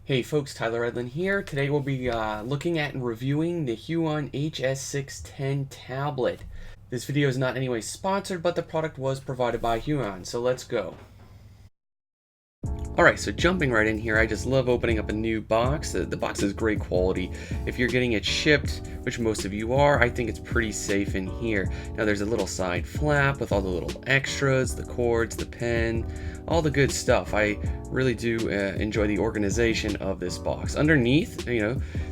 Hey folks, Tyler Edlin here. Today we'll be looking at and reviewing the huion HS610 tablet. This video is not in any way sponsored, but the product was provided by huion, so let's go. Alright, so jumping right in here, I just love opening up a new box. The box is great quality. If you're getting it shipped, which most of you are, I think it's pretty safe in here. Now there's a little side flap with all the little extras, the cords, the pen, all the good stuff. I really do enjoy the organization of this box. Underneath,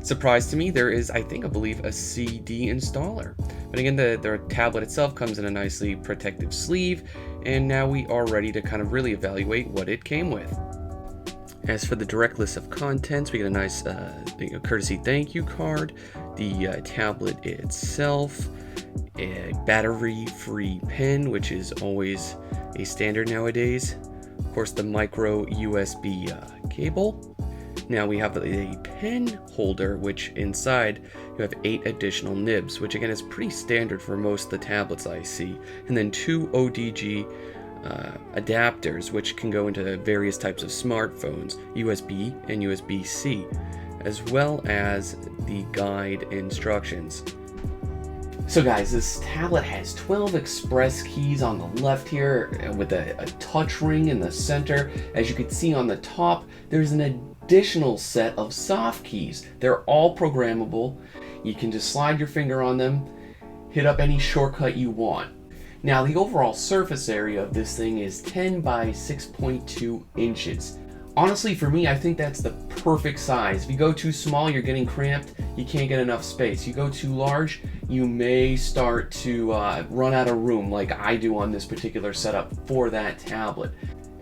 surprise to me, there is, I believe, a CD installer. But again, the tablet itself comes in a nicely protective sleeve, and now we are ready to kind of really evaluate what it came with. As for the direct list of contents, we get a nice courtesy thank you card, the tablet itself, a battery-free pen, which is always a standard nowadays. Of course, the micro USB cable. Now we have a pen holder, which inside you have 8 additional nibs, which again is pretty standard for most of the tablets I see. And then 2 ODG adapters, which can go into various types of smartphones, USB and USB-C, as well as the guide instructions. So guys, this tablet has 12 express keys on the left here with a touch ring in the center. As you can see on the top, there's an additional set of soft keys. They're all programmable. You can just slide your finger on them, hit up any shortcut you want. Now the overall surface area of this thing is 10 by 6.2 inches. Honestly, for me, I think that's the perfect size. If you go too small, you're getting cramped, you can't get enough space. You go too large, you may start to run out of room like I do on this particular setup for that tablet.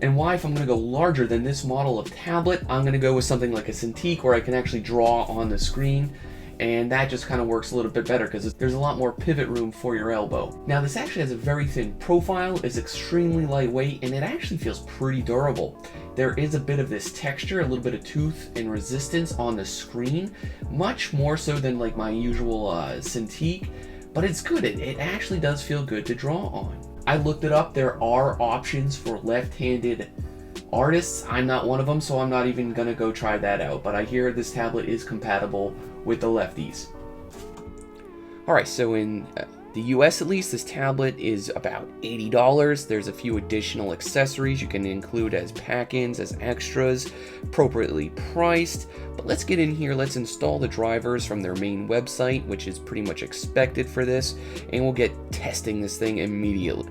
And why, if I'm going to go larger than this model of tablet, I'm going to go with something like a Cintiq where I can actually draw on the screen. And that just kind of works a little bit better because there's a lot more pivot room for your elbow. Now this actually has a very thin profile, is extremely lightweight, and it actually feels pretty durable. There is a bit of this texture, a little bit of tooth and resistance on the screen, much more so than like my usual Cintiq, but it's good. It actually does feel good to draw on. I looked it up. There are options for left-handed artists. I'm not one of them, so I'm not even gonna go try that out, but I hear this tablet is compatible with the lefties. Alright, so in the US at least, this tablet is about $80. There's a few additional accessories you can include as pack-ins, as extras, appropriately priced. But let's get in here, let's install the drivers from their main website, which is pretty much expected for this, and we'll get testing this thing immediately.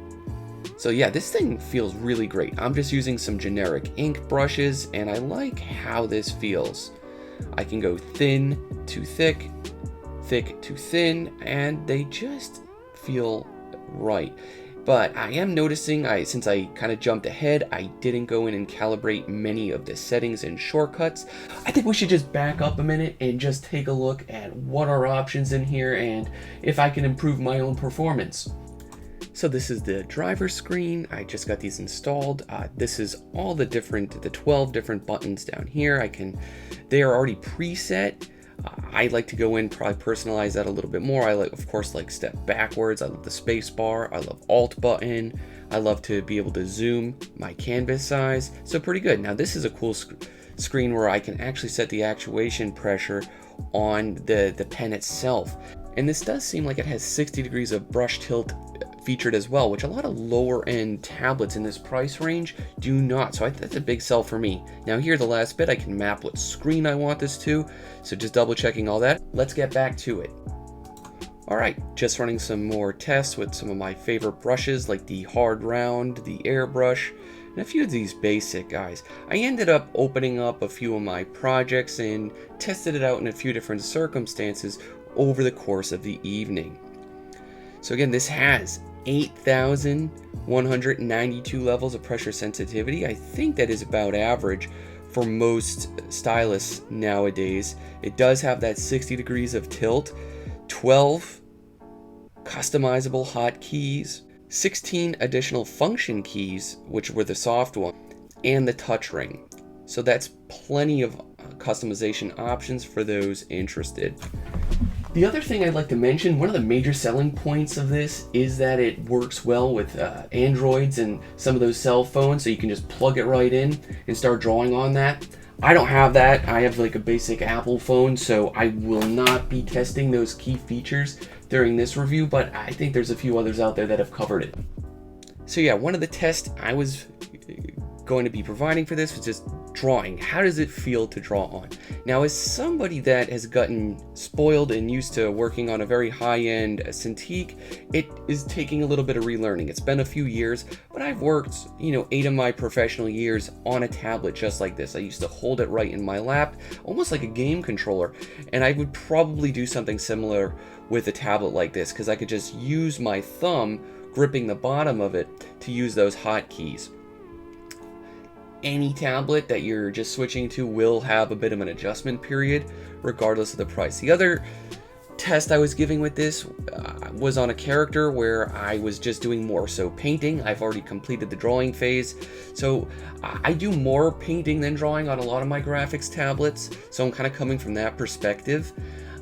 So yeah, this thing feels really great. I'm just using some generic ink brushes, and I like how this feels. I can go thin to thick, thick to thin, and they just feel right. But I am noticing, since I kind of jumped ahead, I didn't go in and calibrate many of the settings and shortcuts. I think we should just back up a minute and just take a look at what are options in here and if I can improve my own performance. So this is the driver screen. I just got these installed. This is all the 12 different buttons down here. They are already preset. I like to go in, probably personalize that a little bit more. I of course like step backwards. I love the space bar. I love Alt button. I love to be able to zoom my canvas size. So pretty good. Now this is a cool screen where I can actually set the actuation pressure on the pen itself. And this does seem like it has 60 degrees of brush tilt featured as well, which a lot of lower end tablets in this price range do not. So that's a big sell for me. Now here, the last bit, I can map what screen I want this to. So just double checking all that. Let's get back to it. All right, just running some more tests with some of my favorite brushes like the hard round, the airbrush, and a few of these basic guys. I ended up opening up a few of my projects and tested it out in a few different circumstances over the course of the evening. So again, this has 8,192 levels of pressure sensitivity. I think that is about average for most styluses nowadays. It does have that 60 degrees of tilt, 12 customizable hotkeys, 16 additional function keys, which were the soft one, and the touch ring. So that's plenty of customization options for those interested. The other thing I'd like to mention, one of the major selling points of this is that it works well with Androids and some of those cell phones, so you can just plug it right in and start drawing on that. I don't have that. I have like a basic Apple phone, so I will not be testing those key features during this review, but I think there's a few others out there that have covered it. So yeah, one of the tests I was going to be providing for this was just drawing. How does it feel to draw on? Now, as somebody that has gotten spoiled and used to working on a very high-end Cintiq, it is taking a little bit of relearning. It's been a few years, but I've worked, 8 of my professional years on a tablet just like this. I used to hold it right in my lap, almost like a game controller, and I would probably do something similar with a tablet like this, because I could just use my thumb gripping the bottom of it to use those hotkeys. Any tablet that you're just switching to will have a bit of an adjustment period regardless of the price. The other test I was giving with this was on a character where I was just doing more so painting. I've already completed the drawing phase, so I do more painting than drawing on a lot of my graphics tablets, so I'm kind of coming from that perspective.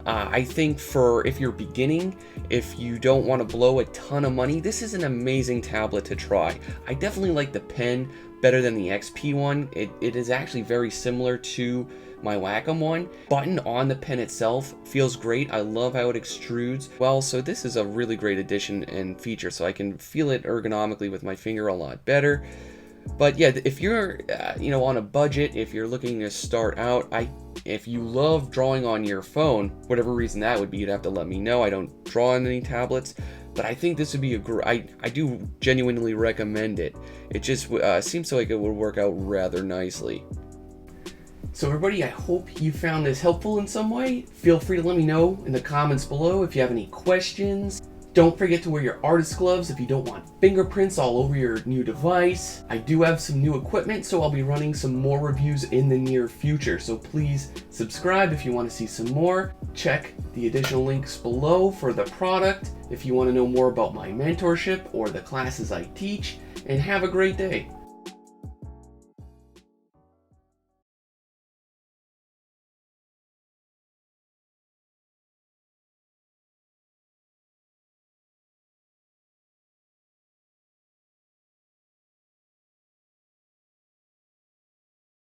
I think for if you're beginning, if you don't want to blow a ton of money, this is an amazing tablet to try. I definitely like the pen better than the XP one. It is actually very similar to my Wacom one. Button on the pen itself feels great. I love how it extrudes well, so this is a really great addition and feature, so I can feel it ergonomically with my finger a lot better. But yeah, if you're on a budget, if you're looking to start out, if you love drawing on your phone, whatever reason that would be, you'd have to let me know. I don't draw on any tablets, but I think this would be I do genuinely recommend it. It just seems like it would work out rather nicely. So everybody, I hope you found this helpful in some way. Feel free to let me know in the comments below if you have any questions. Don't forget to wear your artist gloves if you don't want fingerprints all over your new device. I do have some new equipment, so I'll be running some more reviews in the near future. So please subscribe if you want to see some more. Check the additional links below for the product if you want to know more about my mentorship or the classes I teach. And have a great day.